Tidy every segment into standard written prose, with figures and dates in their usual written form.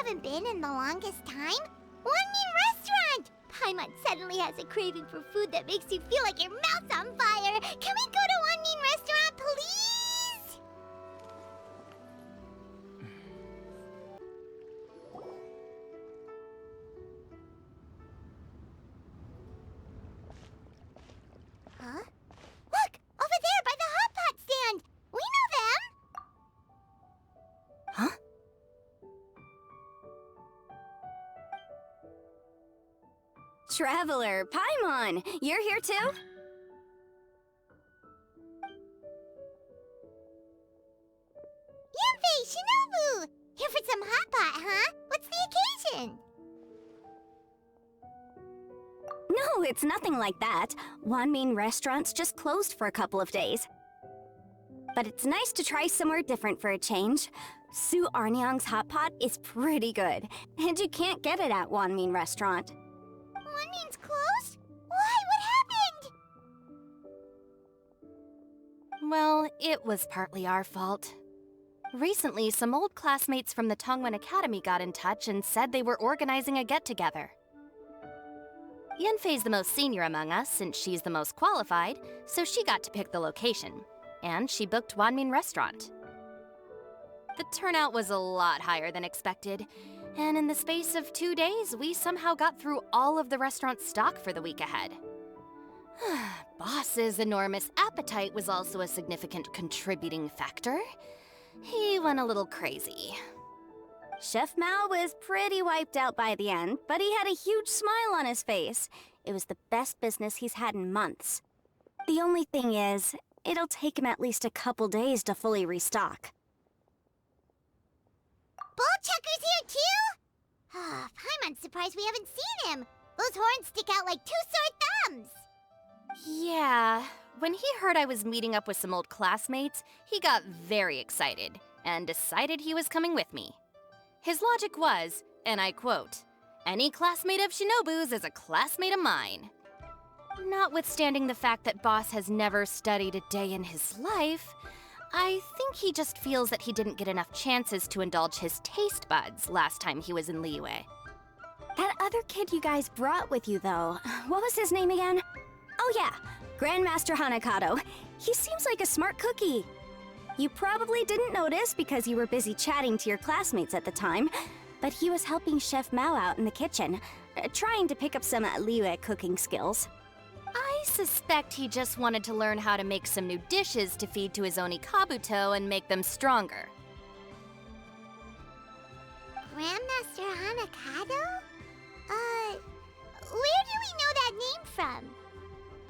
haven't been in the longest time? One Mean Restaurant! Paimon suddenly has a craving for food that makes you feel like your mouth's on fire. Can we go to One Mean Restaurant, please? Huh? Look! Over there by the hot pot stand! We know them! Huh? Traveler, Paimon! You're here too? Yanfei, Shinobu! Here for some hot pot, huh? What's the occasion? No, it's nothing like that. Wanmin Restaurant's just closed for a couple of days. But it's nice to try somewhere different for a change. Su Arnyang's hot pot is pretty good, and you can't get it at Wanmin Restaurant. Wanmin's closed? Why? What happened? Well, it was partly our fault. Recently, some old classmates from the Tongwen Academy got in touch and said they were organizing a get-together. Yanfei's the most senior among us, since she's the most qualified, so she got to pick the location. And she booked Wanmin Restaurant. The turnout was a lot higher than expected, and in the space of 2 days, we somehow got through all of the restaurant's stock for the week ahead. Boss's enormous appetite was also a significant contributing factor. He went a little crazy. Chef Mao was pretty wiped out by the end, but he had a huge smile on his face. It was the best business he's had in months. The only thing is, it'll take him at least a couple days to fully restock. Bullchucker's here too? Paimon's surprised we haven't seen him. Those horns stick out like two sore thumbs. Yeah, when he heard I was meeting up with some old classmates, he got very excited and decided he was coming with me. His logic was, and I quote, "Any classmate of Shinobu's is a classmate of mine." Notwithstanding the fact that Boss has never studied a day in his life, I think he just feels that he didn't get enough chances to indulge his taste buds last time he was in Liyue. That other kid you guys brought with you, though, what was his name again? Oh yeah, Grandmaster Hanakato. He seems like a smart cookie. You probably didn't notice because you were busy chatting to your classmates at the time, but he was helping Chef Mao out in the kitchen, trying to pick up some Liyue cooking skills. I suspect he just wanted to learn how to make some new dishes to feed to his Oni Kabuto and make them stronger. Grandmaster Hanakato? Where do we know that name from?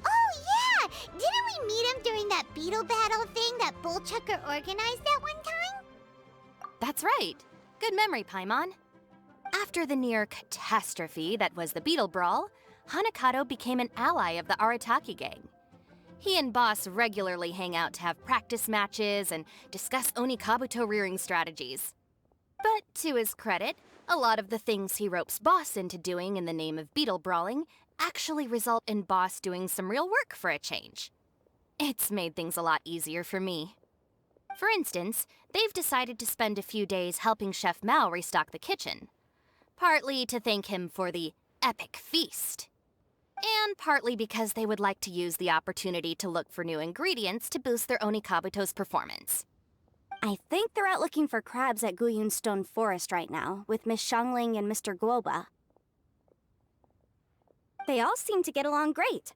Oh yeah! Didn't we meet him during that beetle battle thing that Bullchucker organized at one time? That's right. Good memory, Paimon. After the near catastrophe that was the Beetle Brawl, Hanakato became an ally of the Arataki gang. He and Boss regularly hang out to have practice matches and discuss Oni Kabuto rearing strategies. But to his credit, a lot of the things he ropes Boss into doing in the name of beetle brawling actually result in Boss doing some real work for a change. It's made things a lot easier for me. For instance, they've decided to spend a few days helping Chef Mao restock the kitchen. Partly to thank him for the epic feast. And partly because they would like to use the opportunity to look for new ingredients to boost their Oni Kabuto's performance. I think they're out looking for crabs at Guyun Stone Forest right now, with Miss Shangling and Mr. Guoba. They all seem to get along great.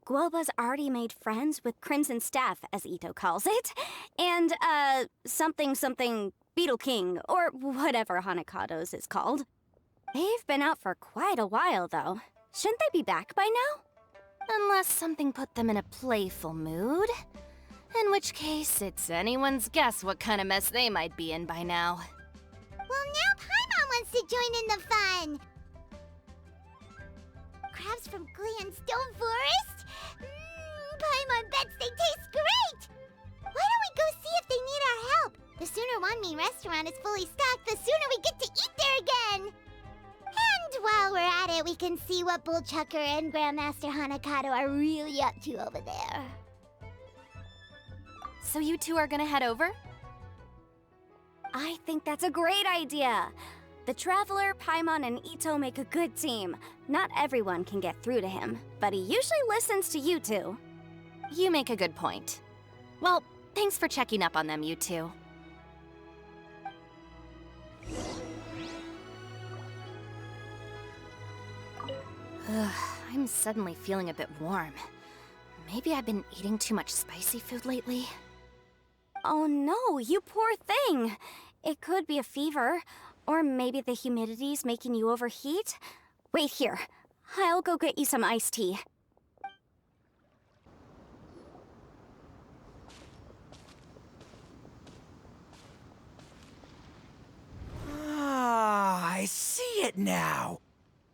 Guoba's already made friends with Crimson Staff, as Ito calls it, and, something Beetle King, or whatever Hanakado's is called. They've been out for quite a while, though. Shouldn't they be back by now? Unless something put them in a playful mood. In which case, it's anyone's guess what kind of mess they might be in by now. Well, now Paimon wants to join in the fun! Crabs from Guyun Stone Forest? Paimon bets they taste great! Why don't we go see if they need our help? The sooner Wanmin Restaurant is fully stocked, the sooner we get to eat there again! And while we're at it, we can see what Bullchucker and Grandmaster Hanakato are really up to over there. So you two are gonna head over? I think that's a great idea. The Traveler, Paimon, and Ito make a good team. Not everyone can get through to him, but he usually listens to you two. You make a good point. Well, thanks for checking up on them, you two. I'm suddenly feeling a bit warm. Maybe I've been eating too much spicy food lately? Oh no, you poor thing! It could be a fever, or maybe the humidity's making you overheat. Wait here, I'll go get you some iced tea. Ah, I see it now.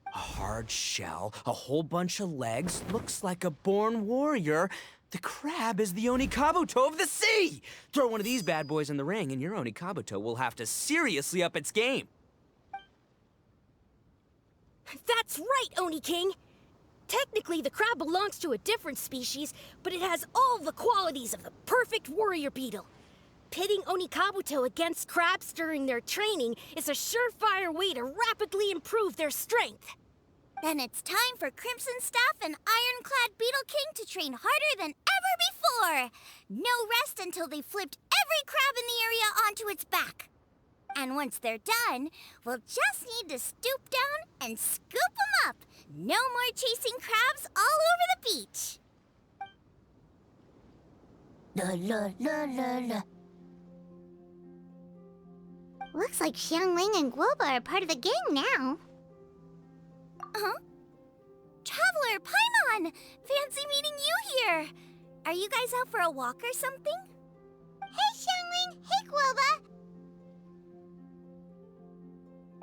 A hard shell, a whole bunch of legs, looks like a born warrior. The crab is the Onikabuto of the sea! Throw one of these bad boys in the ring and your Onikabuto will have to seriously up its game. That's right, Oni King! Technically, the crab belongs to a different species, but it has all the qualities of the perfect warrior beetle. Pitting Onikabuto against crabs during their training is a surefire way to rapidly improve their strength. Then it's time for Crimson Staff and Ironclad Beetle King to train harder than ever before. No rest until they've flipped every crab in the area onto its back. And once they're done, we'll just need to stoop down and scoop them up. No more chasing crabs all over the beach. La la la la la. Looks like Xiangling and Guoba are part of the gang now. Huh? Traveler, Paimon! Fancy meeting you here! Are you guys out for a walk or something? Hey, Xiangling! Hey, Guoba!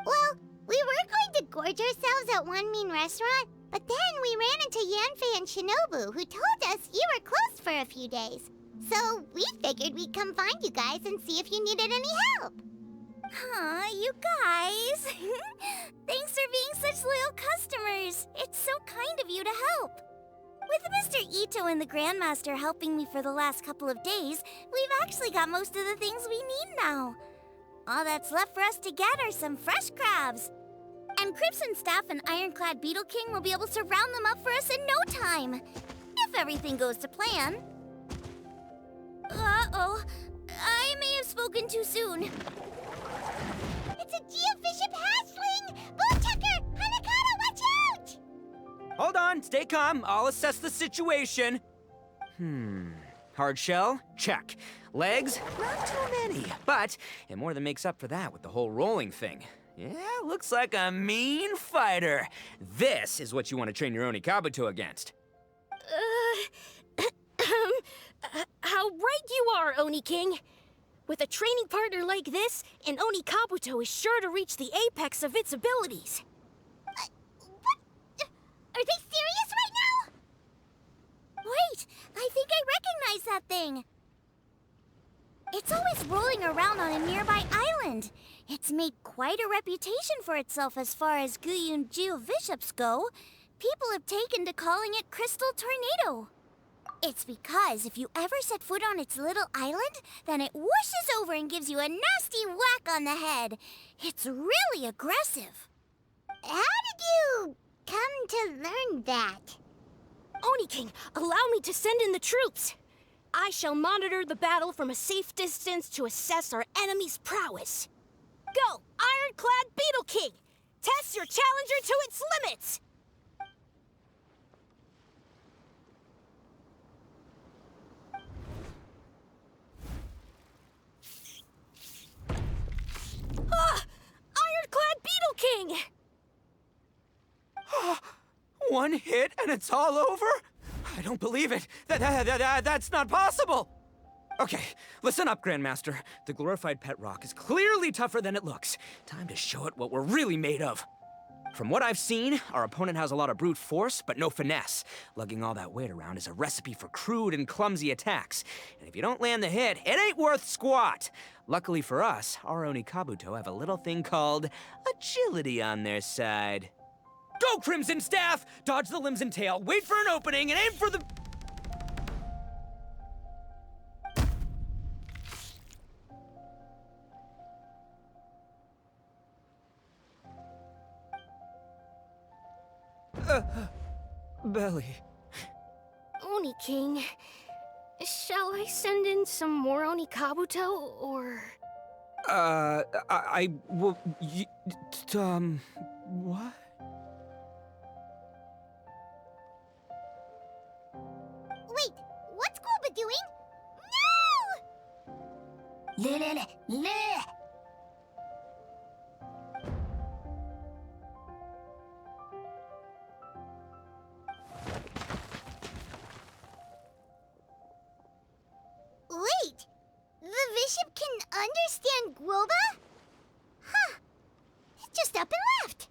Well, we were going to gorge ourselves at one mean restaurant, but then we ran into Yanfei and Shinobu, who told us you were closed for a few days. So we figured we'd come find you guys and see if you needed any help. Aw, you guys. Thanks for being such loyal customers. It's so kind of you to help. With Mr. Ito and the Grandmaster helping me for the last couple of days, we've actually got most of the things we need now. All that's left for us to get are some fresh crabs. And Crimson Staff and Ironclad Beetle King will be able to round them up for us in no time. If everything goes to plan. Uh-oh. I may have spoken too soon. It's a geobishop hatchling! Bullchucker! Hanakata, watch out! Hold on, stay calm. I'll assess the situation. Hard shell? Check. Legs? Not too many, but it more than makes up for that with the whole rolling thing. Yeah, looks like a mean fighter. This is what you want to train your Onikabuto against. How right you are, Oni King. With a training partner like this, an Onikabuto is sure to reach the apex of its abilities. What? Are they serious right now? Wait, I think I recognize that thing. It's always rolling around on a nearby island. It's made quite a reputation for itself as far as Guyun geobishops go. People have taken to calling it Crystal Tornado. It's because if you ever set foot on its little island, then it whooshes over and gives you a nasty whack on the head. It's really aggressive. How did you come to learn that? Oni King, allow me to send in the troops. I shall monitor the battle from a safe distance to assess our enemy's prowess. Go, Ironclad Beetle King! Test your challenger to its limits! Ah! Ironclad Beetle King! One hit and it's all over? I don't believe it. That's not possible. Okay, listen up, Grandmaster. The glorified pet rock is clearly tougher than it looks. Time to show it what we're really made of. From what I've seen, our opponent has a lot of brute force, but no finesse. Lugging all that weight around is a recipe for crude and clumsy attacks. And if you don't land the hit, it ain't worth squat. Luckily for us, our Onikabuto have a little thing called agility on their side. Go, Crimson Staff! Dodge the limbs and tail, wait for an opening, and aim for the... Belly. Oni King, shall I send in some more Onikabuto, or...? Well, what? Wait, what's Golba doing? No! Wait, the bishop can understand Guoba? Huh, he just up and left.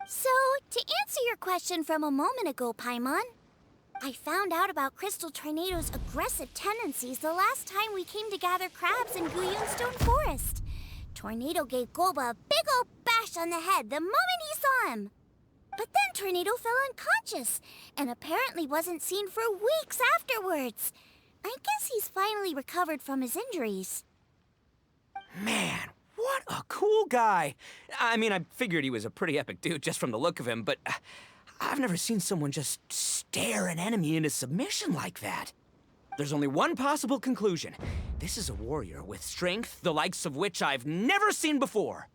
So, to answer your question from a moment ago, Paimon, I found out about Crystal Tornado's aggressive tendencies the last time we came to gather crabs in Guyunstone Forest. Tornado gave Golba a big old bash on the head the moment he saw him. But then Tornado fell unconscious, and apparently wasn't seen for weeks afterwards. I guess he's finally recovered from his injuries. Man, what a cool guy. I mean, I figured he was a pretty epic dude just from the look of him, but I've never seen someone just stare an enemy into submission like that. There's only one possible conclusion. This is a warrior with strength, the likes of which I've never seen before.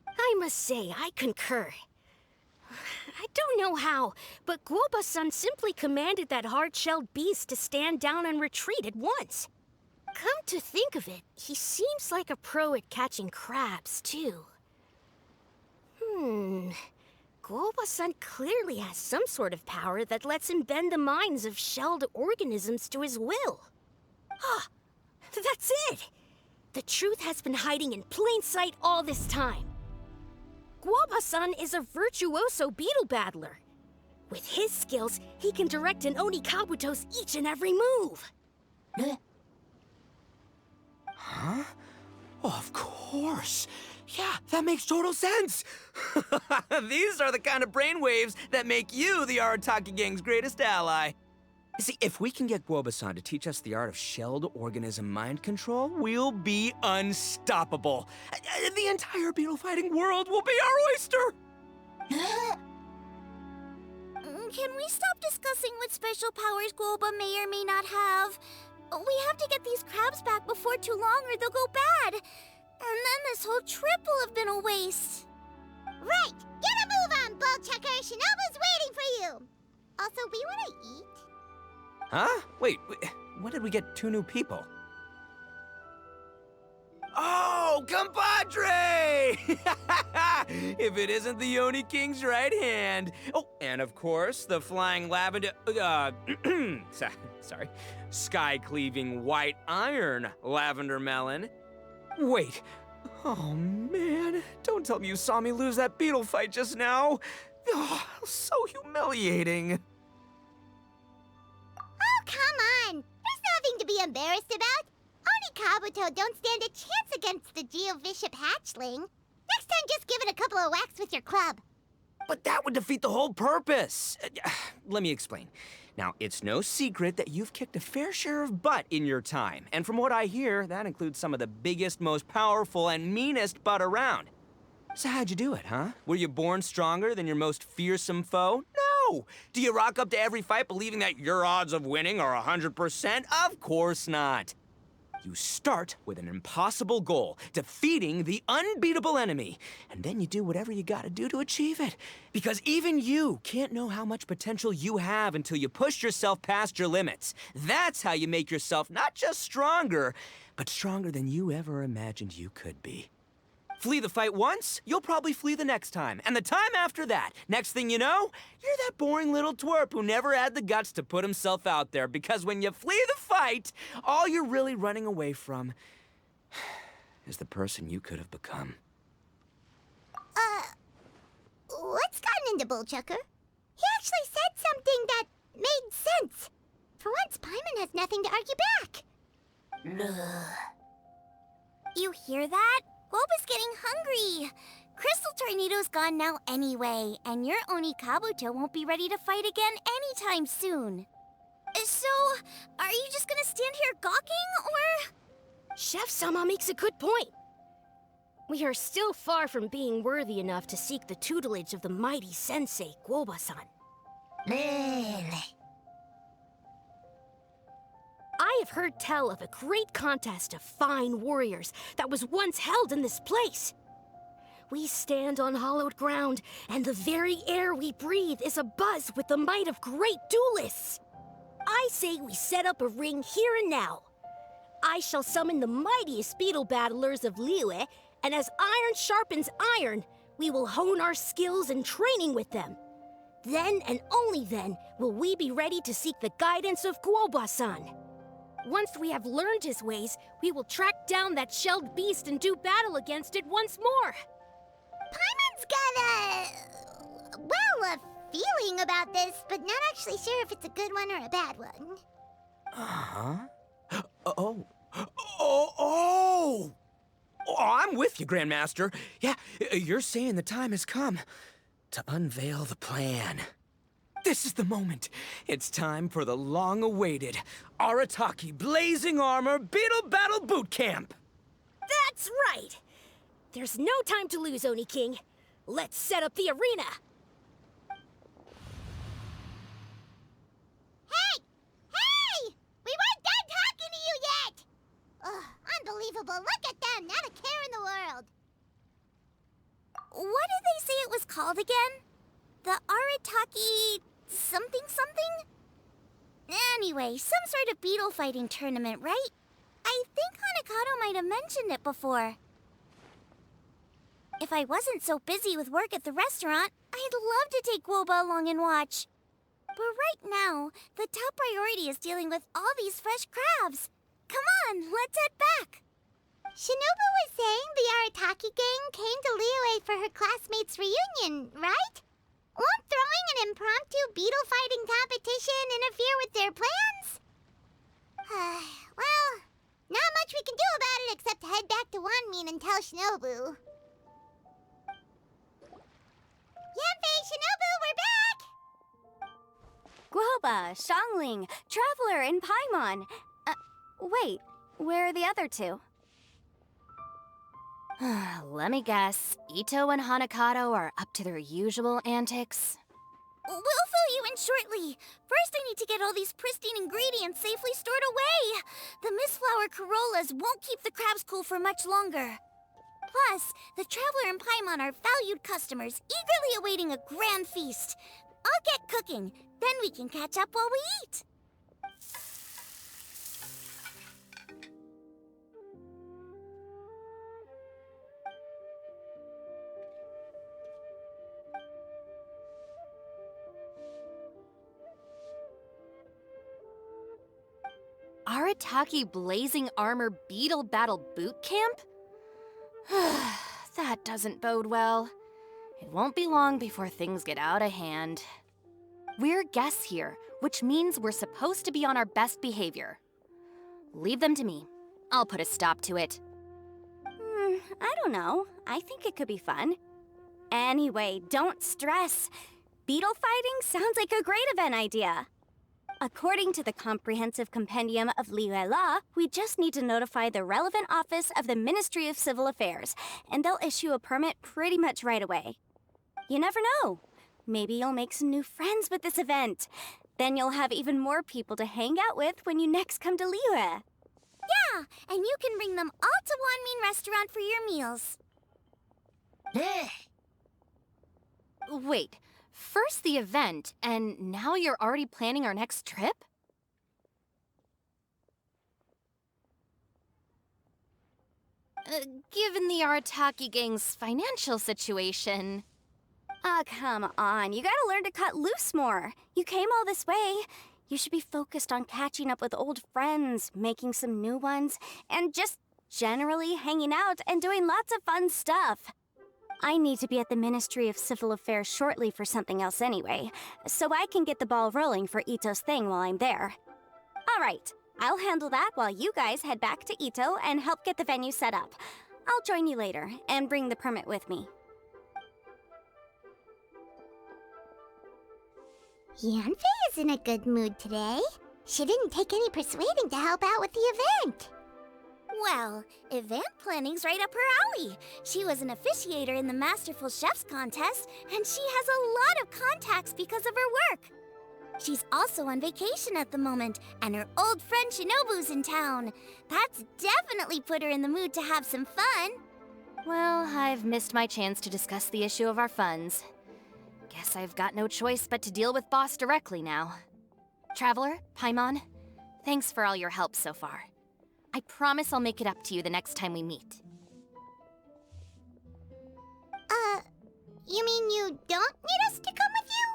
I must say, I concur. I don't know how, but Guoba-san simply commanded that hard-shelled beast to stand down and retreat at once. Come to think of it, he seems like a pro at catching crabs, too. Guoba-san clearly has some sort of power that lets him bend the minds of shelled organisms to his will. Ah, that's it! The truth has been hiding in plain sight all this time. Guoba-san is a virtuoso beetle battler. With his skills, he can direct an Onikabuto's each and every move. Huh? Oh, of course. Yeah, that makes total sense. These are the kind of brainwaves that make you the Arataki gang's greatest ally. You see, if we can get Guoba-san to teach us the art of shelled organism mind control, we'll be unstoppable. The entire beetle fighting world will be our oyster. Can we stop discussing what special powers Guoba may or may not have? We have to get these crabs back before too long or they'll go bad. And then this whole trip will have been a waste. Right, get a move on, Bullchucker. Shinobu's waiting for you. Also, we want to eat. Huh? Wait, when did we get 2 new people? Oh, compadre! If it isn't the Oni King's right hand. Oh, and of course, the flying lavender, sorry, sky-cleaving white iron lavender melon. Wait, oh man, don't tell me you saw me lose that beetle fight just now. Oh, so humiliating. Oh, come on. There's nothing to be embarrassed about. Onikabuto don't stand a chance against the Geovishap hatchling. Next time, just give it a couple of whacks with your club. But that would defeat the whole purpose. Let me explain. Now, it's no secret that you've kicked a fair share of butt in your time. And from what I hear, that includes some of the biggest, most powerful, and meanest butt around. So how'd you do it, huh? Were you born stronger than your most fearsome foe? No! Do you rock up to every fight believing that your odds of winning are 100%? Of course not. You start with an impossible goal, defeating the unbeatable enemy. And then you do whatever you gotta do to achieve it. Because even you can't know how much potential you have until you push yourself past your limits. That's how you make yourself not just stronger, but stronger than you ever imagined you could be. Flee the fight once, you'll probably flee the next time. And the time after that, next thing you know, you're that boring little twerp who never had the guts to put himself out there. Because when you flee the fight, all you're really running away from is the person you could have become. What's gotten into Bullchucker? He actually said something that made sense. For once, Paimon has nothing to argue back. You hear that? Guoba's getting hungry. Crystal Tornado's gone now anyway, and your Onikabuto won't be ready to fight again anytime soon. So, are you just gonna stand here gawking, or...? Chef-sama makes a good point. We are still far from being worthy enough to seek the tutelage of the mighty sensei, Guoba-san. I have heard tell of a great contest of fine warriors that was once held in this place. We stand on hallowed ground, and the very air we breathe is abuzz with the might of great duelists. I say we set up a ring here and now. I shall summon the mightiest beetle battlers of Liyue, and as iron sharpens iron, we will hone our skills and training with them. Then and only then will we be ready to seek the guidance of Guoba-san. Once we have learned his ways, we will track down that shelled beast and do battle against it once more. Paimon's got a feeling about this, but not actually sure if it's a good one or a bad one. Uh-huh. Oh, I'm with you, Grandmaster. Yeah, you're saying the time has come to unveil the plan. This is the moment. It's time for the long-awaited Arataki Blazing Armor Beetle Battle Boot Camp. That's right! There's no time to lose, Oni King. Let's set up the arena. Hey! We weren't done talking to you yet! Ugh, unbelievable. Look at them, not a care in the world. What did they say it was called again? The Arataki something? Anyway, some sort of beetle fighting tournament, right? I think Hanakato might have mentioned it before. If I wasn't so busy with work at the restaurant, I'd love to take Woba along and watch. But right now, the top priority is dealing with all these fresh crabs. Come on, let's head back. Shinobu was saying the Arataki gang came to Liyue for her classmates' reunion, right? Won't throwing an impromptu beetle fighting competition interfere with their plans? Well, not much we can do about it except head back to Wanmin and tell Shinobu. Yanfei, Shinobu, we're back! Guoba, Xiangling, Traveler, and Paimon. Wait, where are the other two? Let me guess. Ito and Hanakato are up to their usual antics. We'll fill you in shortly. First, I need to get all these pristine ingredients safely stored away. The Mistflower Corollas won't keep the crabs cool for much longer. Plus, the Traveler and Paimon are valued customers, eagerly awaiting a grand feast. I'll get cooking, then we can catch up while we eat. Arataki Blazing Armor Beetle Battle Boot Camp? That doesn't bode well. It won't be long before things get out of hand. We're guests here, which means we're supposed to be on our best behavior. Leave them to me. I'll put a stop to it. I don't know. I think it could be fun. Anyway, don't stress. Beetle fighting sounds like a great event idea. According to the Comprehensive Compendium of Liyue Law, we just need to notify the relevant office of the Ministry of Civil Affairs, and they'll issue a permit pretty much right away. You never know. Maybe you'll make some new friends with this event. Then you'll have even more people to hang out with when you next come to Liyue. Yeah, and you can bring them all to Wanmin Restaurant for your meals. Wait, first the event, and now you're already planning our next trip? Given the Arataki gang's financial situation... Ah, come on. You gotta learn to cut loose more. You came all this way. You should be focused on catching up with old friends, making some new ones, and just generally hanging out and doing lots of fun stuff. I need to be at the Ministry of Civil Affairs shortly for something else anyway, so I can get the ball rolling for Ito's thing while I'm there. All right, I'll handle that while you guys head back to Ito and help get the venue set up. I'll join you later and bring the permit with me. Yanfei is in a good mood today. She didn't take any persuading to help out with the event. Well, event planning's right up her alley. She was an officiator in the Masterful Chefs contest, and she has a lot of contacts because of her work. She's also on vacation at the moment, and her old friend Shinobu's in town. That's definitely put her in the mood to have some fun. Well, I've missed my chance to discuss the issue of our funds. Guess I've got no choice but to deal with Boss directly now. Traveler, Paimon, thanks for all your help so far. I promise I'll make it up to you the next time we meet. You mean you don't need us to come with you?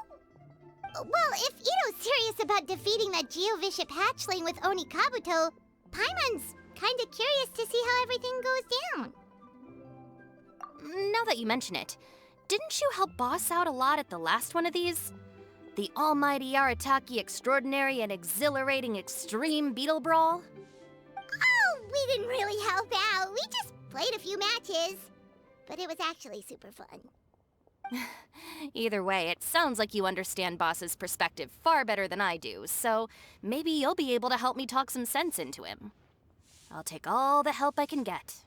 Well, if Ito's serious about defeating that Geovicious hatchling with Oni Kabuto, Paimon's kinda curious to see how everything goes down. Now that you mention it, didn't you help Boss out a lot at the last one of these? The almighty Arataki extraordinary and exhilarating extreme beetle brawl? Oh, we didn't really help out. We just played a few matches. But it was actually super fun. Either way, it sounds like you understand Boss's perspective far better than I do, so maybe you'll be able to help me talk some sense into him. I'll take all the help I can get.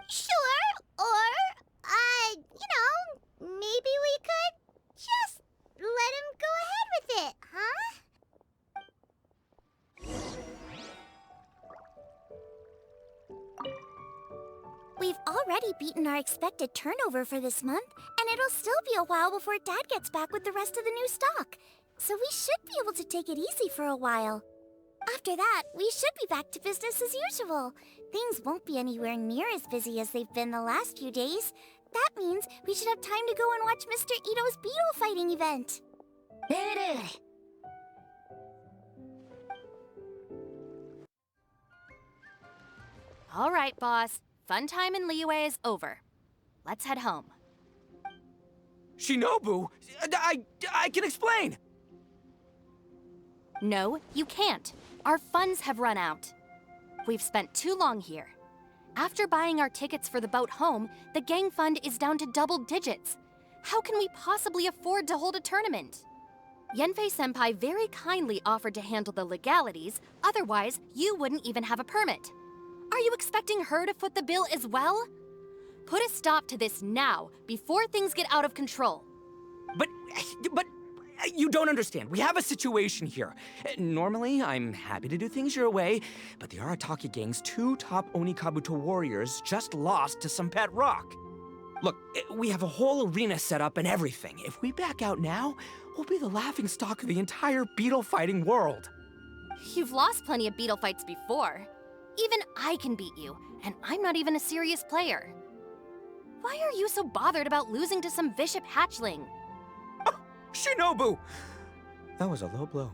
Sure, or, maybe we could just let him go ahead with it, huh? We've already beaten our expected turnover for this month, and it'll still be a while before Dad gets back with the rest of the new stock. So we should be able to take it easy for a while. After that, we should be back to business as usual. Things won't be anywhere near as busy as they've been the last few days. That means we should have time to go and watch Mr. Ito's beetle fighting event. All right, Boss. Fun time in Liyue is over. Let's head home. Shinobu, I can explain. No, you can't. Our funds have run out. We've spent too long here. After buying our tickets for the boat home, the gang fund is down to double digits. How can we possibly afford to hold a tournament? Yenfei-senpai very kindly offered to handle the legalities, otherwise you wouldn't even have a permit. Are you expecting her to foot the bill as well? Put a stop to this now, before things get out of control. But you don't understand. We have a situation here. Normally, I'm happy to do things your way, but the Arataki gang's 2 top Oni Kabuto warriors just lost to some pet rock. Look, we have a whole arena set up and everything. If we back out now, we'll be the laughingstock of the entire beetle fighting world. You've lost plenty of beetle fights before. Even I can beat you, and I'm not even a serious player. Why are you so bothered about losing to some vicious hatchling? Oh, Shinobu! That was a low blow.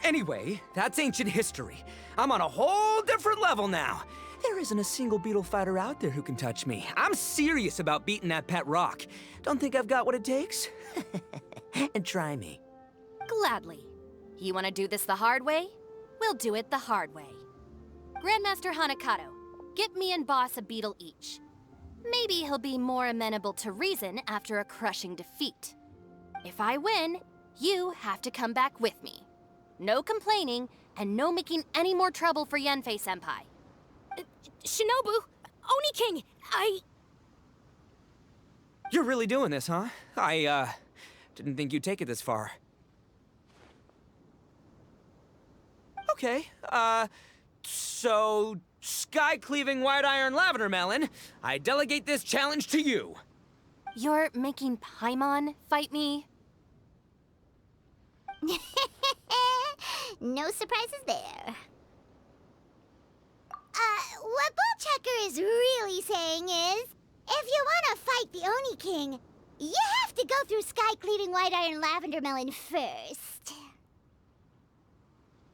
Anyway, that's ancient history. I'm on a whole different level now. There isn't a single beetle fighter out there who can touch me. I'm serious about beating that pet rock. Don't think I've got what it takes? And try me. Gladly. You want to do this the hard way? We'll do it the hard way. Grandmaster Hanakato, get me and Boss a beetle each. Maybe he'll be more amenable to reason after a crushing defeat. If I win, you have to come back with me. No complaining, and no making any more trouble for Yenfei-senpai. Shinobu, Oni King, You're really doing this, huh? I didn't think you'd take it this far. Okay, so, sky-cleaving white iron lavender melon, I delegate this challenge to you. You're making Paimon fight me? No surprises there. What Bullchecker is really saying is, if you want to fight the Oni King, you have to go through sky-cleaving white iron lavender melon first.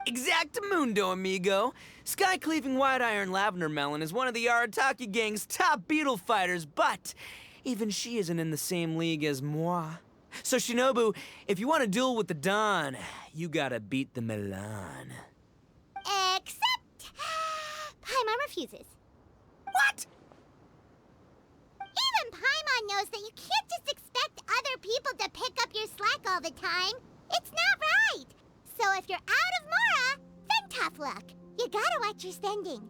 Exactamundo, amigo. Sky-cleaving white iron lavender melon is one of the Arataki gang's top beetle fighters, but even she isn't in the same league as moi. So Shinobu, if you want to duel with the Don, you gotta beat the Milan. Except... Paimon refuses. What? Even Paimon knows that you can't just expect other people to pick up your slack all the time. It's not right. So if you're out of Mora, then tough luck. You gotta watch your spending.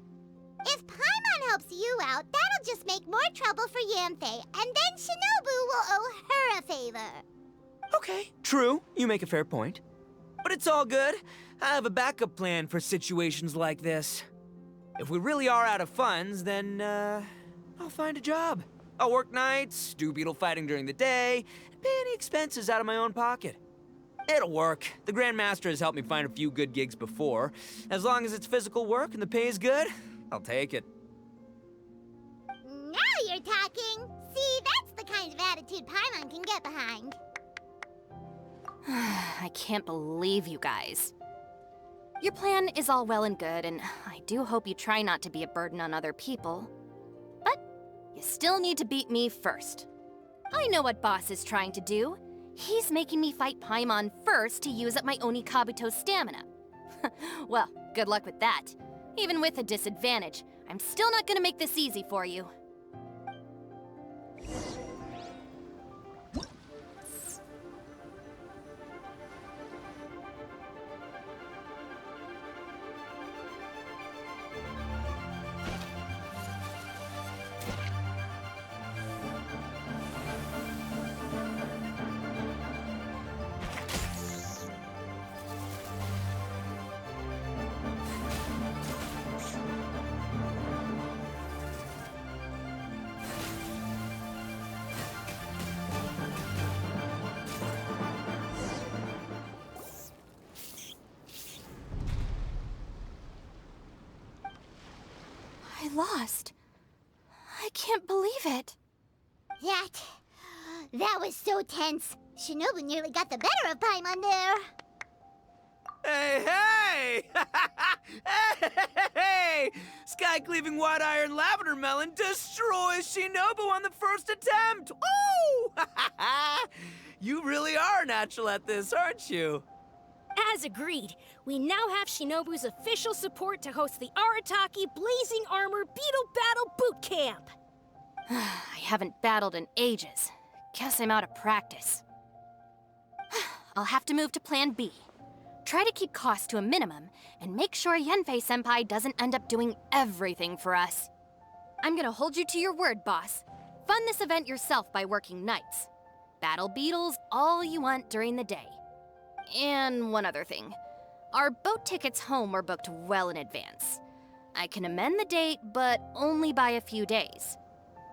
If Paimon helps you out, that'll just make more trouble for Yanfei, and then Shinobu will owe her a favor. Okay, true. You make a fair point. But it's all good. I have a backup plan for situations like this. If we really are out of funds, then, I'll find a job. I'll work nights, do beetle fighting during the day, and pay any expenses out of my own pocket. It'll work. The Grandmaster has helped me find a few good gigs before. As long as it's physical work and the pay is good, I'll take it. Now you're talking. See, that's the kind of attitude Paimon can get behind. I can't believe you guys. Your plan is all well and good, and I do hope you try not to be a burden on other people. But you still need to beat me first. I know what Boss is trying to do. He's making me fight Paimon first to use up my Oni Kabuto's stamina. Well, good luck with that. Even with a disadvantage, I'm still not gonna make this easy for you. I lost. I can't believe it. That was so tense. Shinobu nearly got the better of Paimon there. Hey! Hey! Sky-cleaving white iron lavender melon destroys Shinobu on the first attempt! Oh! You really are natural at this, aren't you? As agreed, we now have Shinobu's official support to host the Arataki Blazing Armor Beetle Battle Boot Camp. I haven't battled in ages. Guess I'm out of practice. I'll have to move to Plan B. Try to keep costs to a minimum, and make sure Yanfei-senpai doesn't end up doing everything for us. I'm gonna hold you to your word, boss. Fund this event yourself by working nights. Battle beetles all you want during the day. And one other thing. Our boat tickets home were booked well in advance. I can amend the date, but only by a few days.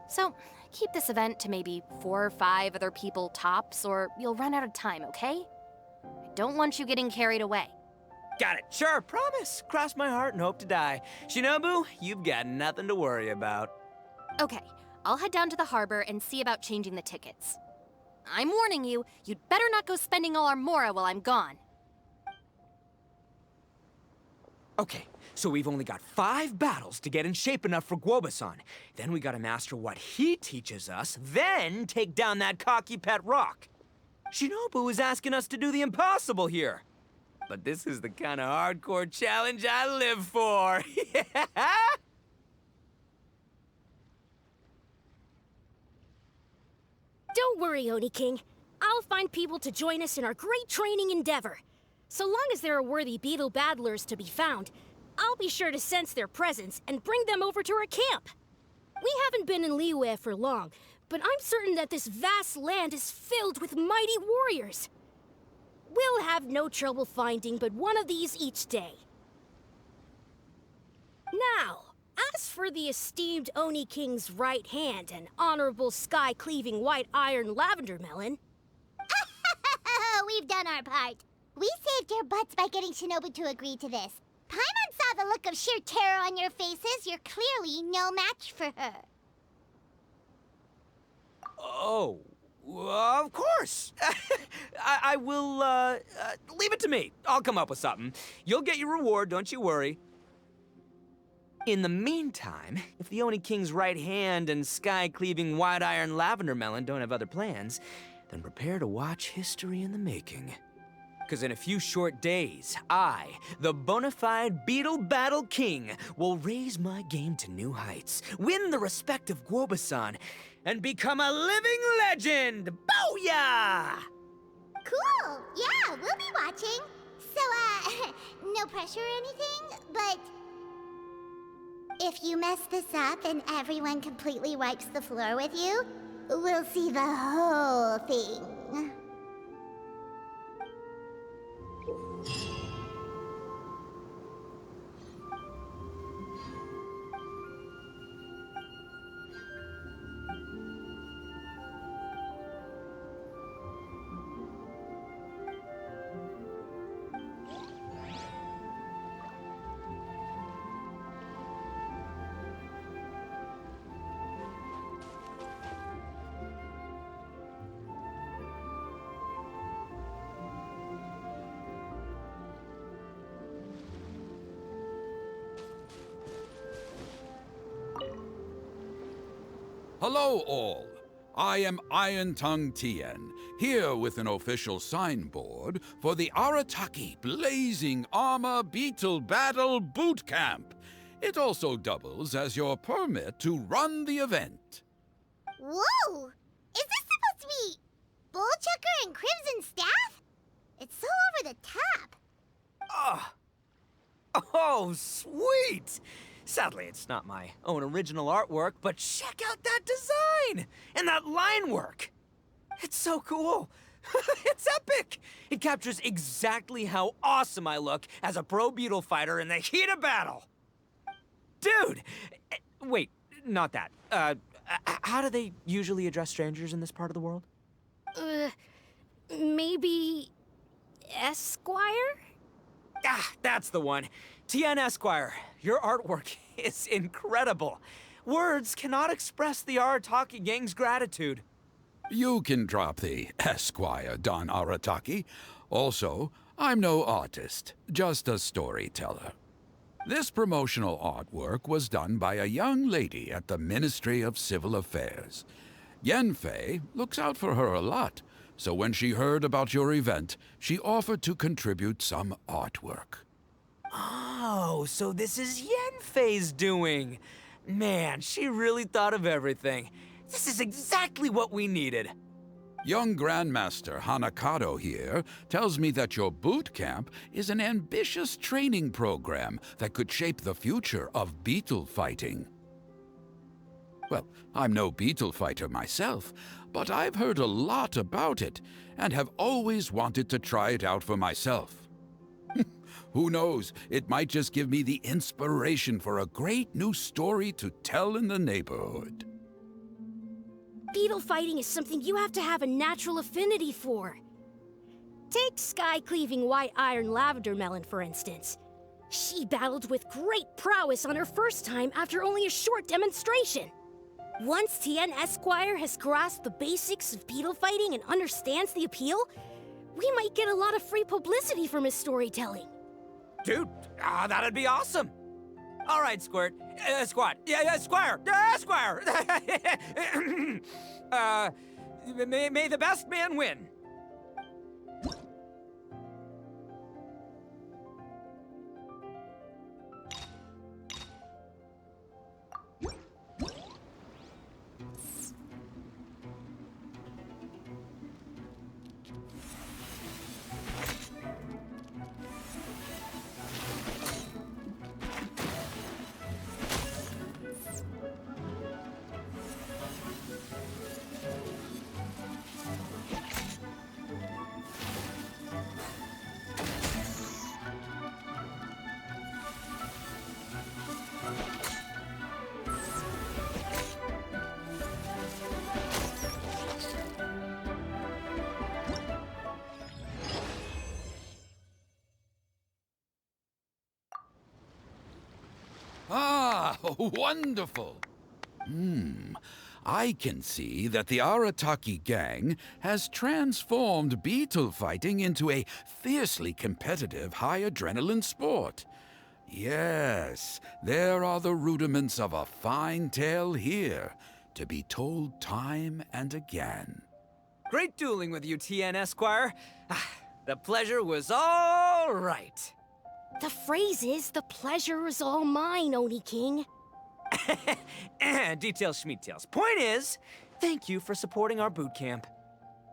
So, keep this event to maybe 4 or 5 other people tops, or you'll run out of time, okay? I don't want you getting carried away. Got it. Sure, promise. Cross my heart and hope to die. Shinobu, you've got nothing to worry about. Okay, I'll head down to the harbor and see about changing the tickets. I'm warning you, you'd better not go spending all our mora while I'm gone. Okay, so we've only got 5 battles to get in shape enough for Guoba-san. Then we gotta master what he teaches us, then take down that cocky pet rock. Shinobu is asking us to do the impossible here. But this is the kind of hardcore challenge I live for. Don't worry, Oni King. I'll find people to join us in our great training endeavor. So long as there are worthy beetle battlers to be found, I'll be sure to sense their presence and bring them over to our camp. We haven't been in Liyue for long, but I'm certain that this vast land is filled with mighty warriors. We'll have no trouble finding but one of these each day. Now, as for the esteemed Oni King's right hand and honorable sky-cleaving white iron lavender melon... We've done our part. We saved your butts by getting Shinobu to agree to this. Paimon saw the look of sheer terror on your faces. You're clearly no match for her. Oh, of course. I will, leave it to me. I'll come up with something. You'll get your reward, don't you worry. In the meantime, if the Oni King's right hand and sky-cleaving white iron lavender melon don't have other plans, then prepare to watch history in the making. Because in a few short days, I, the bona fide Beetle Battle King, will raise my game to new heights, win the respect of Guoba-san, and become a living legend! Booyah! Cool. Yeah, we'll be watching. So, no pressure or anything, but... if you mess this up and everyone completely wipes the floor with you, we'll see the whole thing. Hello, all. I am Iron Tongue Tien, here with an official signboard for the Arataki Blazing Armor Beetle Battle Boot Camp. It also doubles as your permit to run the event. Whoa! Is this supposed to be Bullchucker and Crimson Staff? It's so over the top. Oh, sweet! Sadly, it's not my own original artwork, but check out that design! And that line work! It's so cool! It's epic! It captures exactly how awesome I look as a pro beetle fighter in the heat of battle! Dude! Wait, not that. How do they usually address strangers in this part of the world? Maybe... Esquire? Ah, that's the one. Tien Esquire, your artwork is incredible. Words cannot express the Arataki gang's gratitude. You can drop the Esquire, Don Arataki. Also, I'm no artist, just a storyteller. This promotional artwork was done by a young lady at the Ministry of Civil Affairs. Yenfei looks out for her a lot, so when she heard about your event, she offered to contribute some artwork. Oh, so this is Yenfei's doing. Man, she really thought of everything. This is exactly what we needed. Young Grandmaster Hanakado here tells me that your boot camp is an ambitious training program that could shape the future of beetle fighting. Well, I'm no beetle fighter myself, but I've heard a lot about it and have always wanted to try it out for myself. Who knows, it might just give me the inspiration for a great new story to tell in the neighborhood. Beetle fighting is something you have to have a natural affinity for. Take sky-cleaving white iron lavender melon, for instance. She battled with great prowess on her first time after only a short demonstration. Once Tien Esquire has grasped the basics of beetle fighting and understands the appeal, we might get a lot of free publicity from his storytelling. Dude, that'd be awesome. All right, Squirt. Squat. Yeah, Squire. Squire. May the best man win. Ah, wonderful! I can see that the Arataki gang has transformed beetle fighting into a fiercely competitive high-adrenaline sport. Yes, there are the rudiments of a fine tale here, to be told time and again. Great dueling with you, Tien Esquire. The pleasure was all right. The phrase is, the pleasure is all mine, Oni King. Details, schmeetails. Point is, thank you for supporting our boot camp.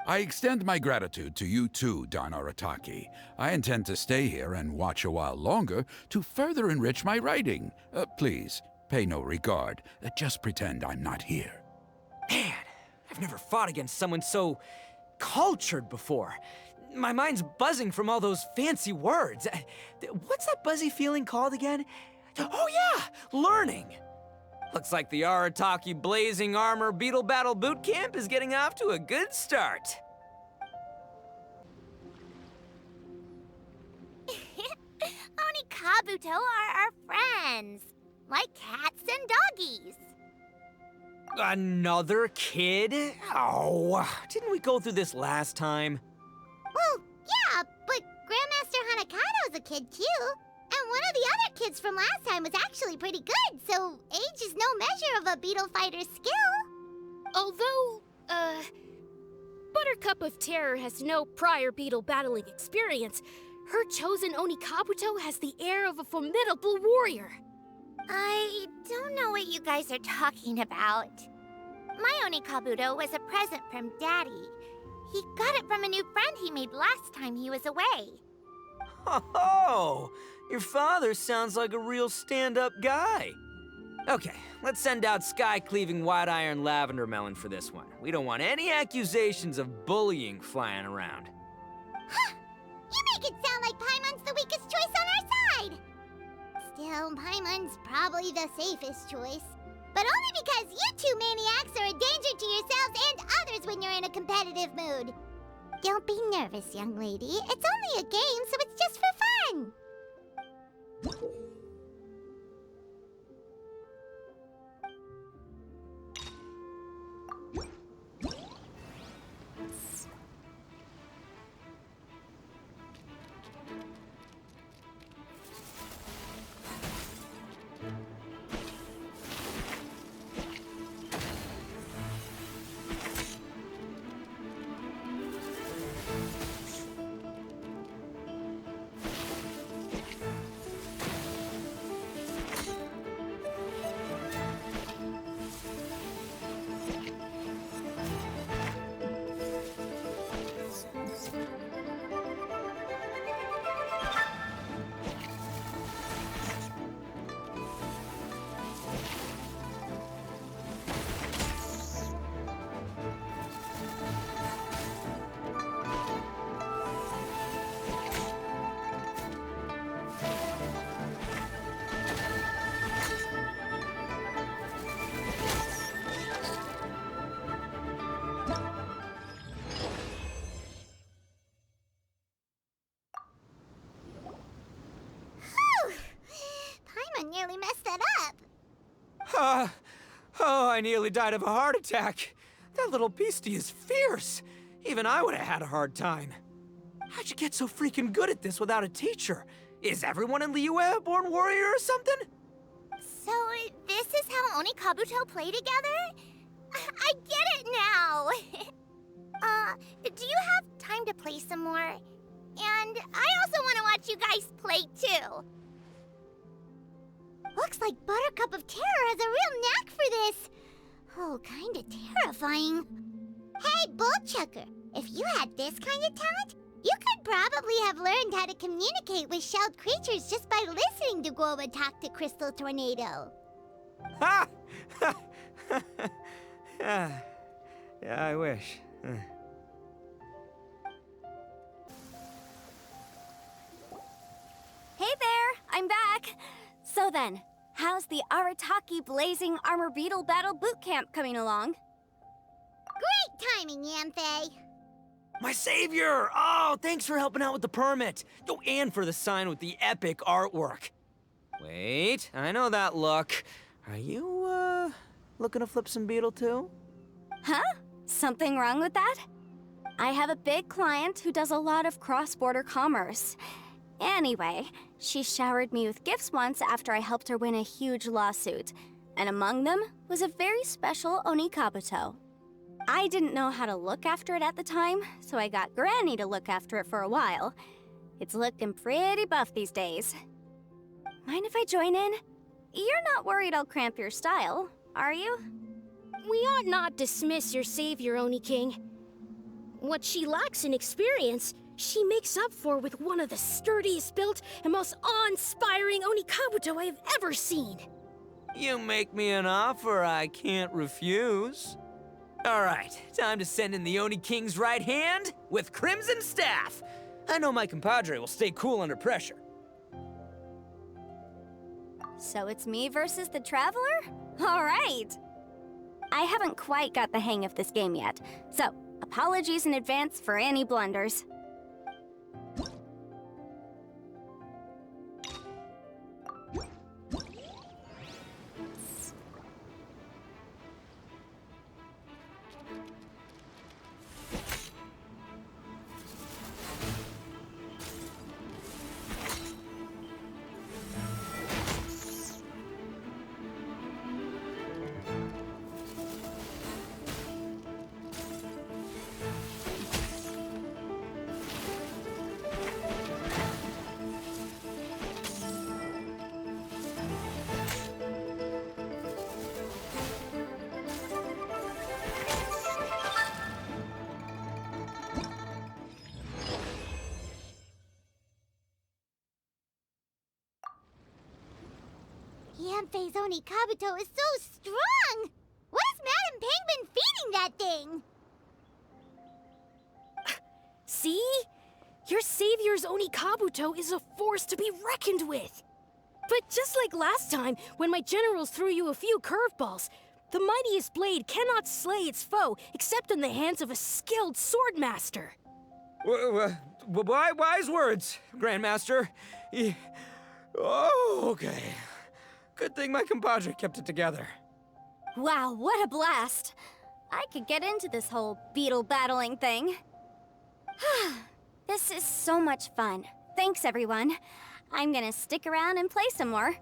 I extend my gratitude to you too, Don Arataki. I intend to stay here and watch a while longer to further enrich my writing. Please, pay no regard. Just pretend I'm not here. Man, I've never fought against someone so cultured before. My mind's buzzing from all those fancy words. What's that buzzy feeling called again? Oh yeah, learning. Looks like the Arataki Blazing Armor Beetle Battle Boot Camp is getting off to a good start. Oni Kabuto are our friends, like cats and doggies. Another kid? Oh, didn't we go through this last time? Well, yeah, but Grandmaster Hanakado's a kid too. And one of the other kids from last time was actually pretty good, so age is no measure of a beetle fighter's skill. Although, Buttercup of Terror has no prior beetle battling experience, her chosen Oni Kabuto has the air of a formidable warrior. I don't know what you guys are talking about. My Oni Kabuto was a present from Daddy. He got it from a new friend he made last time he was away. Oh, your father sounds like a real stand-up guy. Okay, let's send out Sky-Cleaving White Iron Lavender Melon for this one. We don't want any accusations of bullying flying around. Huh! You make it sound like Paimon's the weakest choice on our side! Still, Paimon's probably the safest choice. But only because you two maniacs are a danger to yourselves and others when you're in a competitive mood. Don't be nervous, young lady. It's only a game, so it's just for fun. Paimon nearly messed that up. Oh, I nearly died of a heart attack. That little beastie is fierce. Even I would have had a hard time. How'd you get so freaking good at this without a teacher? Is everyone in Liyue a born warrior or something? So, this is how Oni Kabuto play together? I get it now! Do you have time to play some more? And I also want to watch you guys play too. Looks like Buttercup of Terror has a real knack for this. Oh, kinda terrifying. Hey, Bullchucker, if you had this kind of talent, you could probably have learned how to communicate with shelled creatures just by listening to Guoba talk to Crystal Tornado. Ha! Yeah, I wish. Hey there, I'm back. So then, how's the Arataki Blazing Armor Beetle Battle Boot Camp coming along? Great timing, Yanthe. My savior! Oh, thanks for helping out with the permit. Oh, and for the sign with the epic artwork. Wait, I know that look. Are you, looking to flip some beetle too? Huh? Something wrong with that? I have a big client who does a lot of cross-border commerce. Anyway, she showered me with gifts once after I helped her win a huge lawsuit, and among them was a very special Oni Kabuto. I didn't know how to look after it at the time, so I got Granny to look after it for a while. It's looking pretty buff these days. Mind if I join in? You're not worried I'll cramp your style, are you? We ought not dismiss your savior, Oni King. What she lacks in experience, she makes up for with one of the sturdiest built and most awe-inspiring Oni Kabuto I have ever seen. You make me an offer I can't refuse. All right, time to send in the Oni King's right hand with Crimson Staff. I know my compadre will stay cool under pressure. So it's me versus the Traveler? All right! I haven't quite got the hang of this game yet, so apologies in advance for any blunders. phase Oni Kabuto is so strong! What is Madam Penguin feeding that thing? See? Your savior's Oni Kabuto is a force to be reckoned with. But just like last time, when my generals threw you a few curveballs, the mightiest blade cannot slay its foe except in the hands of a skilled swordmaster. Wise words, Grandmaster. Oh, okay. Good thing my compadre kept it together. Wow, what a blast! I could get into this whole beetle battling thing. This is so much fun. Thanks, everyone. I'm gonna stick around and play some more.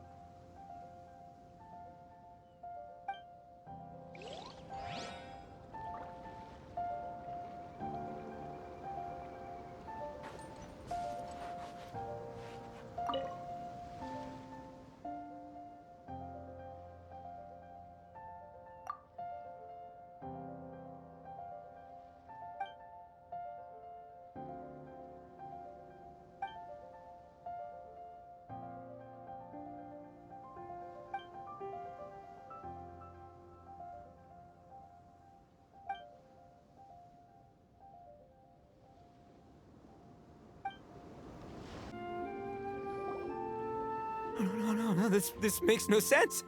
No, this makes no sense.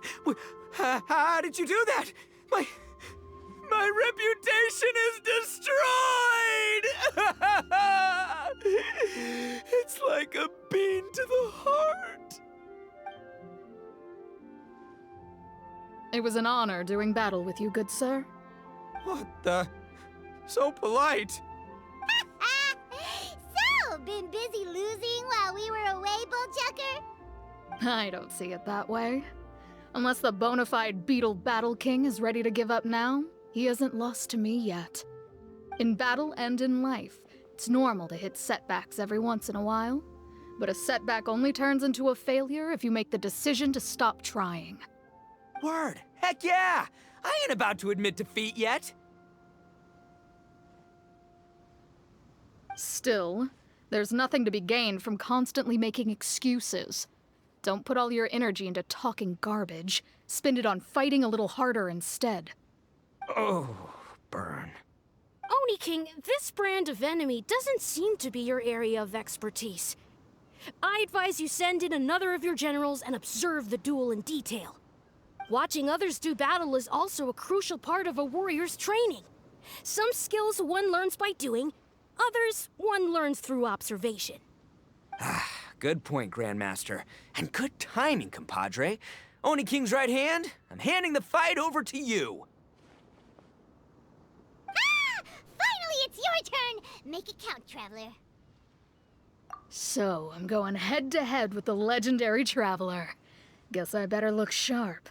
How did you do that? My reputation is destroyed! It's like a bean to the heart. It was an honor doing battle with you, good sir. What the? So polite. So, been busy losing while we were away, Bullchucker? I don't see it that way. Unless the bona fide Beetle Battle King is ready to give up now, he hasn't lost to me yet. In battle and in life, it's normal to hit setbacks every once in a while, but a setback only turns into a failure if you make the decision to stop trying. Word. Heck yeah! I ain't about to admit defeat yet. Still, there's nothing to be gained from constantly making excuses. Don't put all your energy into talking garbage. Spend it on fighting a little harder instead. Oh, burn. Oni King, this brand of enemy doesn't seem to be your area of expertise. I advise you send in another of your generals and observe the duel in detail. Watching others do battle is also a crucial part of a warrior's training. Some skills one learns by doing, others one learns through observation. Good point, Grandmaster. And good timing, compadre. Oni King's right hand, I'm handing the fight over to you. Finally, it's your turn! Make it count, Traveler. So, I'm going head-to-head with the legendary Traveler. Guess I better look sharp.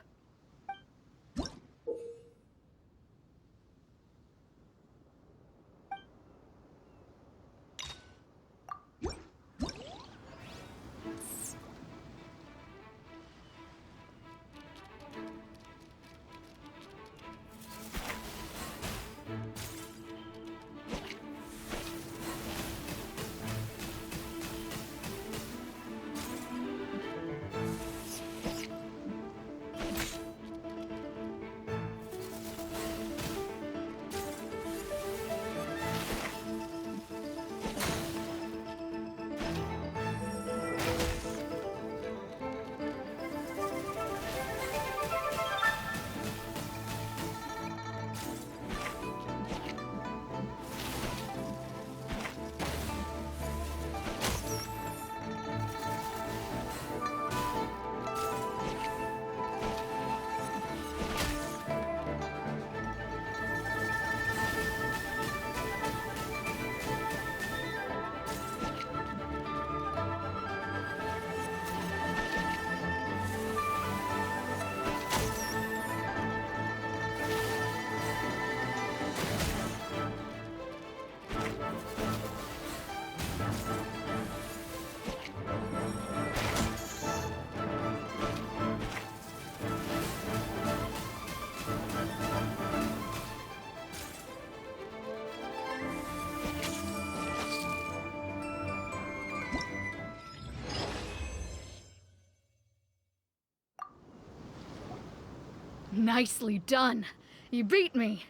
Nicely done. You beat me.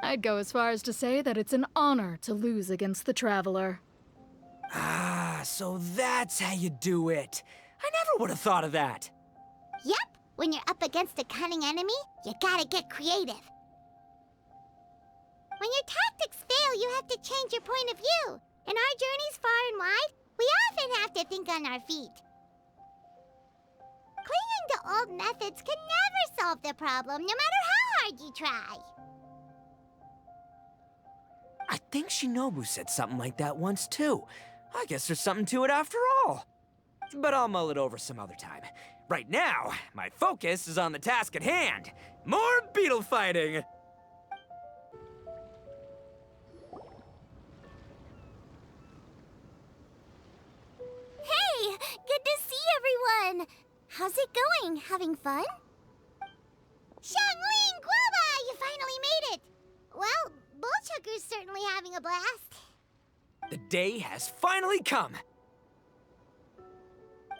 I'd go as far as to say that it's an honor to lose against the Traveler. Ah, so that's how you do it. I never would have thought of that. Yep, when you're up against a cunning enemy, you gotta get creative. When your tactics fail, you have to change your point of view. In our journeys far and wide, we often have to think on our feet. Clinging to old methods can never solve the problem, no matter how hard you try. I think Shinobu said something like that once, too. I guess there's something to it after all. But I'll mull it over some other time. Right now, my focus is on the task at hand. More beetle fighting! Hey, good to see everyone! How's it going? Having fun? Xiangling Guoba, you finally made it! Well, Bullchucker's certainly having a blast. The day has finally come!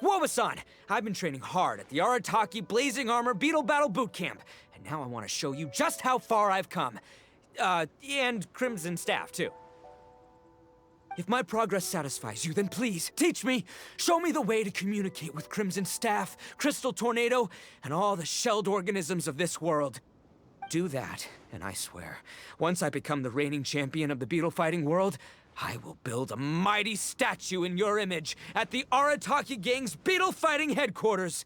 Guoba-san, I've been training hard at the Arataki Blazing Armor Beetle Battle Boot Camp, and now I want to show you just how far I've come. And Crimson Staff, too. If my progress satisfies you, then please, teach me! Show me the way to communicate with Crimson Staff, Crystal Tornado, and all the shelled organisms of this world. Do that, and I swear, once I become the reigning champion of the beetle fighting world, I will build a mighty statue in your image at the Arataki Gang's beetle fighting headquarters.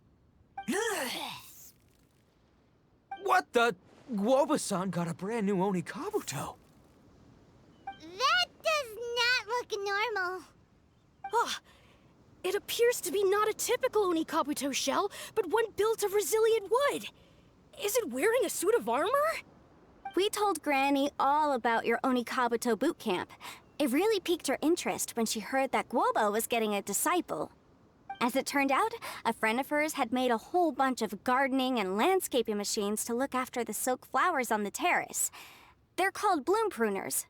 What the? Guoba-san got a brand new Oni Kabuto. That does not look normal. Ah, it appears to be not a typical Oni Kabuto shell, but one built of resilient wood. Is it wearing a suit of armor? We told Granny all about your Onikabuto boot camp. It really piqued her interest when she heard that Guoba was getting a disciple. As it turned out, a friend of hers had made a whole bunch of gardening and landscaping machines to look after the silk flowers on the terrace. They're called bloom pruners.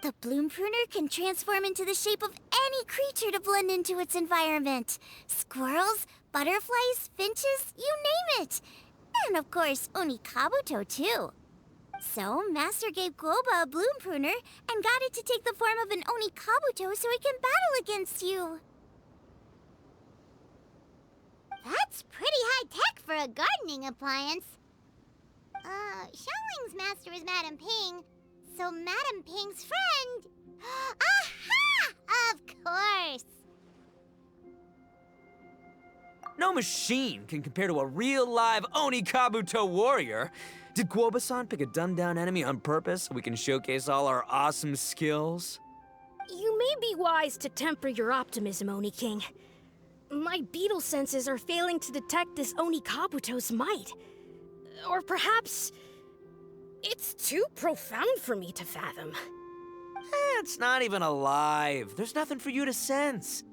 The bloom pruner can transform into the shape of any creature to blend into its environment. Squirrels, butterflies, finches, you name it. And of course, Oni Kabuto too. So, Master gave Guoba a bloom pruner and got it to take the form of an Oni Kabuto so it can battle against you. That's pretty high-tech for a gardening appliance. Xiangling's master is Madame Ping, so Madame Ping's friend... Aha! Of course! No machine can compare to a real live Oni Kabuto warrior. Did Guoba-san pick a dumbed-down enemy on purpose so we can showcase all our awesome skills? You may be wise to temper your optimism, Oni King. My beetle senses are failing to detect this Oni Kabuto's might. Or perhaps... it's too profound for me to fathom. It's not even alive. There's nothing for you to sense.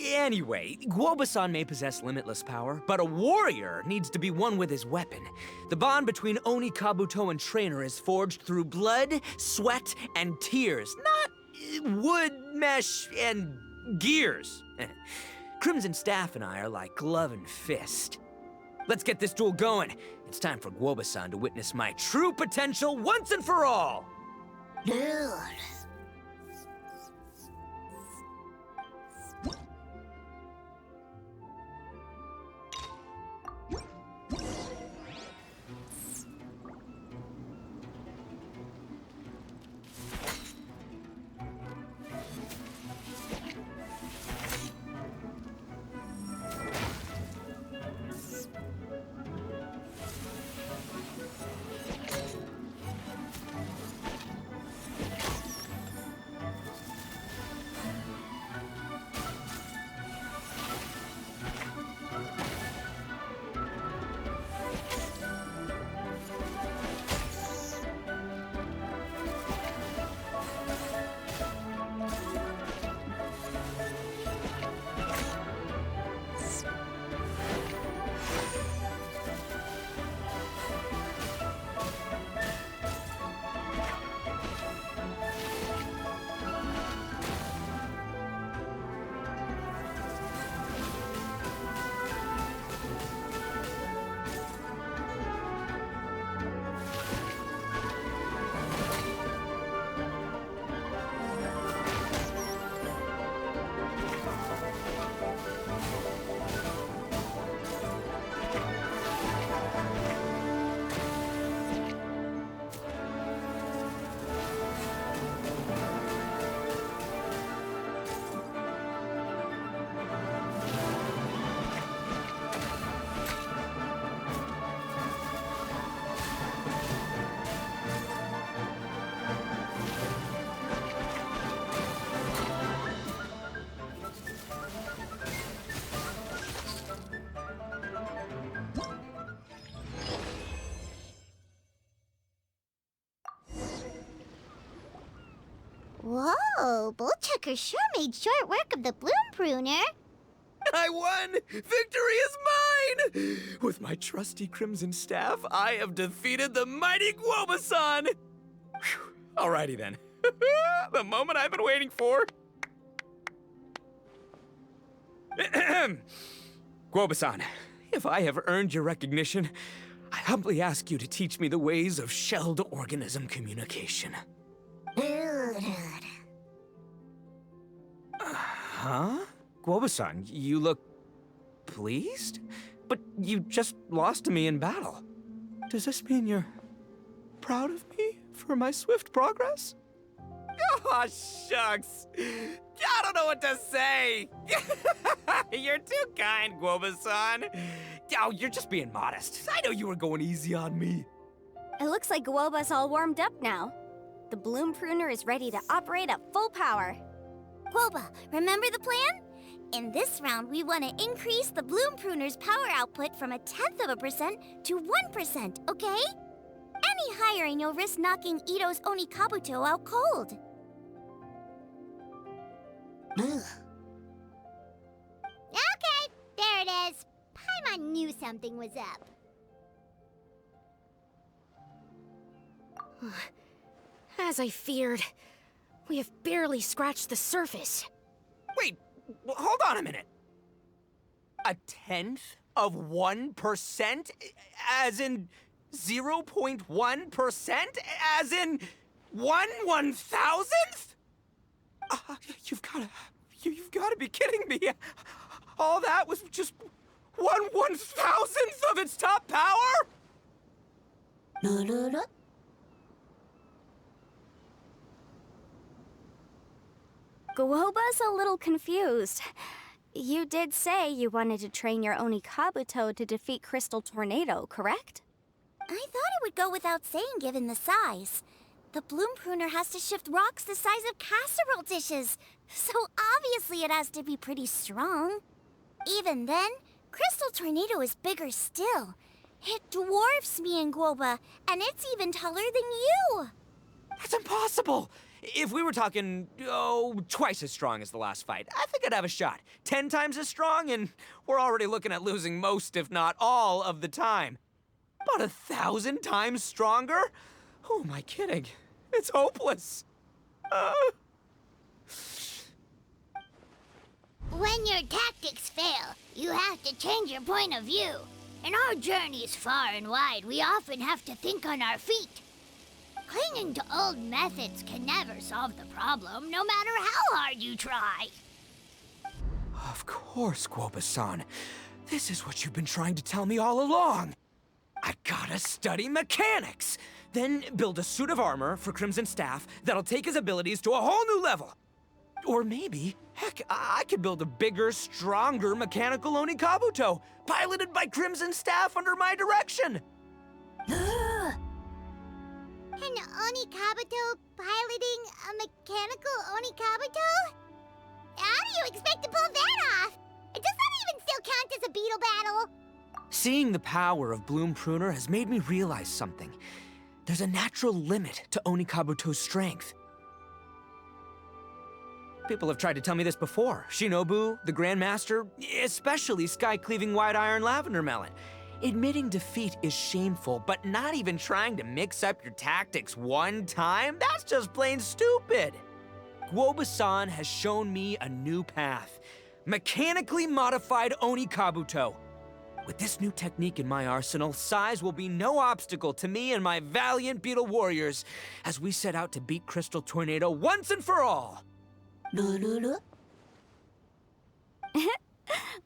Anyway, Guoba-san may possess limitless power, but a warrior needs to be one with his weapon. The bond between Oni Kabuto and trainer is forged through blood, sweat, and tears, not wood, mesh, and gears. Crimson Staff and I are like glove and fist. Let's get this duel going. It's time for Guoba-san to witness my true potential once and for all. Whoa, Bullchucker sure made short work of the Bloom Pruner. I won! Victory is mine! With my trusty crimson staff, I have defeated the mighty Guoba-san! Whew. Alrighty then. The moment I've been waiting for. Guoba-san, if I have earned your recognition, I humbly ask you to teach me the ways of shelled organism communication. Huh? Guoba-san, you look pleased? But you just lost to me in battle. Does this mean you're proud of me for my swift progress? Oh, shucks. I don't know what to say. You're too kind, Guoba-san. Oh, you're just being modest. I know you were going easy on me. It looks like Guoba's all warmed up now. The Bloom Pruner is ready to operate at full power. Guoba, remember the plan? In this round, we want to increase the Bloom Pruner's power output from 0.1% to 1%, okay? Any higher and you'll risk knocking Ito's Onikabuto out cold. Okay, there it is. Paimon knew something was up. As I feared, we have barely scratched the surface. Wait, hold on a minute. 0.1%? As in 0.1%? As in 1/1000th? You've gotta be kidding me. All that was just 1/1000th of its top power? Guoba's a little confused. You did say you wanted to train your Onikabuto to defeat Crystal Tornado, correct? I thought it would go without saying given the size. The Bloom Pruner has to shift rocks the size of casserole dishes, so obviously it has to be pretty strong. Even then, Crystal Tornado is bigger still. It dwarfs me and Guoba, and it's even taller than you. That's impossible! If we were talking, twice as strong as the last fight, I think I'd have a shot. 10 times as strong, and we're already looking at losing most, if not all, of the time. About 1,000 times stronger? Who am I kidding? It's hopeless. When your tactics fail, you have to change your point of view. In our journeys far and wide, we often have to think on our feet. Clinging to old methods can never solve the problem, no matter how hard you try. Of course, Guoba-san. This is what you've been trying to tell me all along. I gotta study mechanics, then build a suit of armor for Crimson Staff that'll take his abilities to a whole new level. Or maybe, heck, I could build a bigger, stronger mechanical Onikabuto, piloted by Crimson Staff under my direction. An Onikabuto piloting a mechanical Onikabuto? How do you expect to pull that off? Does that even still count as a beetle battle? Seeing the power of Bloom Pruner has made me realize something. There's a natural limit to Onikabuto's strength. People have tried to tell me this before. Shinobu, the Grandmaster, especially Sky-Cleaving White Iron Lavender Melon. Admitting defeat is shameful, but not even trying to mix up your tactics one time? That's just plain stupid. Guoba-san has shown me a new path. Mechanically modified Onikabuto. With this new technique in my arsenal, size will be no obstacle to me and my valiant beetle warriors as we set out to beat Crystal Tornado once and for all.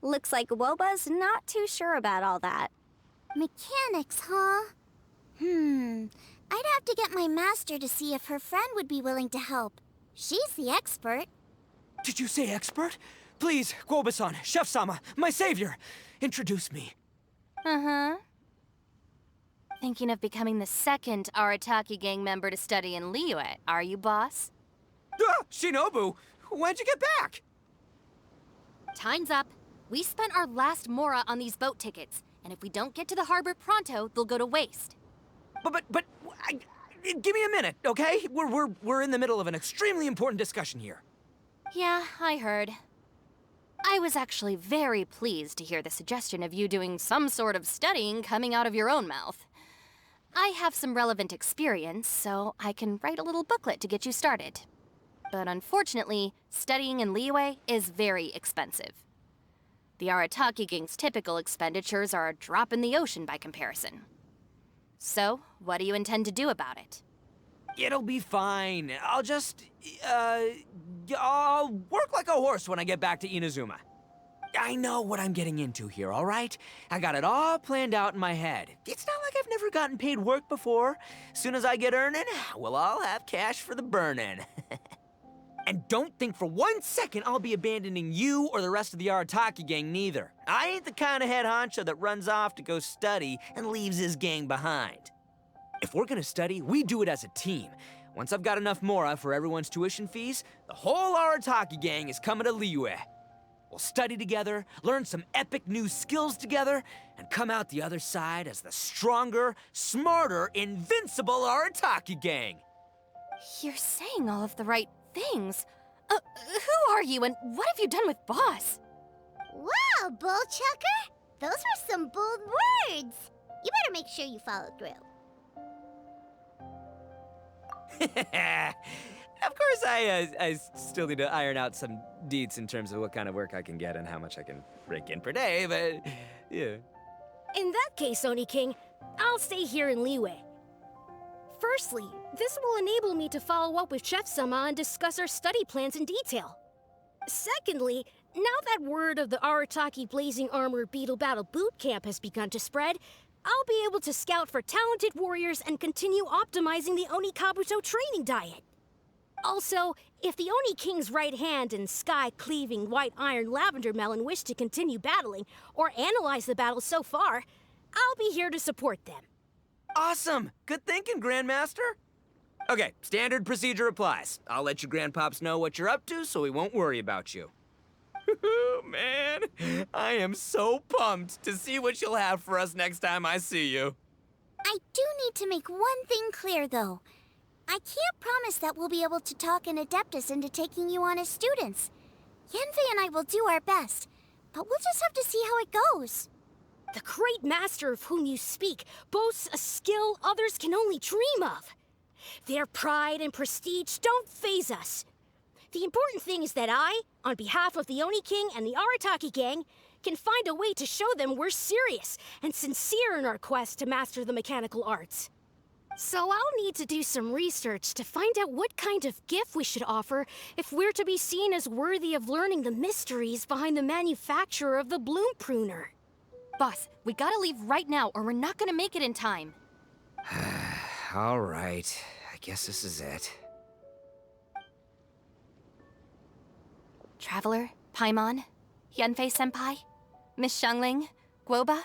Looks like Guoba's not too sure about all that. Mechanics, huh? I'd have to get my master to see if her friend would be willing to help. She's the expert. Did you say expert? Please, Guoba-san, Chef-sama, my savior, introduce me. Uh-huh. Thinking of becoming the second Arataki gang member to study in Liyue, are you, boss? Shinobu, when'd you get back? Time's up. We spent our last mora on these boat tickets, and if we don't get to the harbor pronto, they'll go to waste. But give me a minute, okay? We're in the middle of an extremely important discussion here. Yeah, I heard. I was actually very pleased to hear the suggestion of you doing some sort of studying coming out of your own mouth. I have some relevant experience, so I can write a little booklet to get you started. But unfortunately, studying in Liyue is very expensive. The Arataki gang's typical expenditures are a drop in the ocean by comparison. So, what do you intend to do about it? It'll be fine. I'll work like a horse when I get back to Inazuma. I know what I'm getting into here, all right? I got it all planned out in my head. It's not like I've never gotten paid work before. As soon as I get earning, we'll all have cash for the burning. And don't think for 1 second I'll be abandoning you or the rest of the Arataki gang neither. I ain't the kind of head honcho that runs off to go study and leaves his gang behind. If we're gonna study, we do it as a team. Once I've got enough mora for everyone's tuition fees, the whole Arataki gang is coming to Liyue. We'll study together, learn some epic new skills together, and come out the other side as the stronger, smarter, invincible Arataki gang. You're saying all of the right things. Who are you and what have you done with Boss? Wow, Bullchucker! Those were some bold words! You better make sure you follow through. Of course, I still need to iron out some deets in terms of what kind of work I can get and how much I can rake in per day, but yeah. In that case, Oni King, I'll stay here in Liyue. Firstly, this will enable me to follow up with Chef-sama and discuss our study plans in detail. Secondly, now that word of the Arataki Blazing Armor Beetle Battle Boot Camp has begun to spread, I'll be able to scout for talented warriors and continue optimizing the Oni Kabuto training diet. Also, if the Oni King's right hand and sky-cleaving white iron lavender melon wish to continue battling or analyze the battle so far, I'll be here to support them. Awesome! Good thinking, Grandmaster! Okay, standard procedure applies. I'll let you grandpops know what you're up to so we won't worry about you. Man, I am so pumped to see what you'll have for us next time I see you. I do need to make one thing clear, though. I can't promise that we'll be able to talk an Adeptus into taking you on as students. Yanfei and I will do our best, but we'll just have to see how it goes. The great master of whom you speak boasts a skill others can only dream of. Their pride and prestige don't faze us. The important thing is that I, on behalf of the Oni King and the Arataki gang, can find a way to show them we're serious and sincere in our quest to master the mechanical arts. So I'll need to do some research to find out what kind of gift we should offer if we're to be seen as worthy of learning the mysteries behind the manufacture of the bloom pruner. Boss, we gotta leave right now or we're not gonna make it in time. All right, I guess this is it. Traveler, Paimon, Yanfei-senpai, Miss Xiangling, Guoba.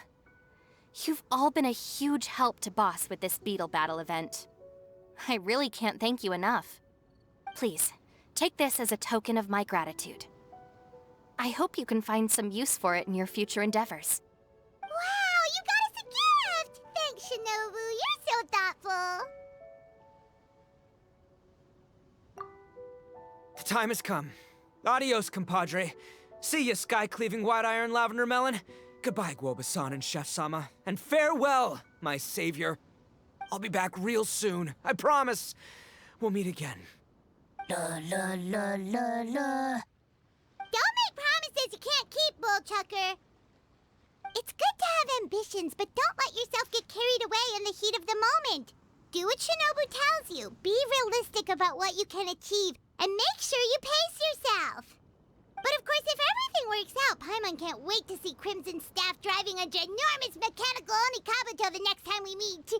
You've all been a huge help to Boss with this beetle battle event. I really can't thank you enough. Please, take this as a token of my gratitude. I hope you can find some use for it in your future endeavors. Wow, you got us a gift! Thanks, Shinobu. You're so thoughtful. The time has come. Adios, compadre. See ya, sky-cleaving white iron lavender melon. Goodbye, Guoba-san and Chef-sama. And farewell, my savior. I'll be back real soon. I promise. We'll meet again. La la la la la. Don't make promises you can't keep, Bullchucker. It's good to have ambitions, but don't let yourself get carried away in the heat of the moment. Do what Shinobu tells you. Be realistic about what you can achieve, and make sure you pace yourself. But of course, if everything works out, Paimon can't wait to see Crimson Staff driving a ginormous mechanical Oni Kabuto the next time we meet.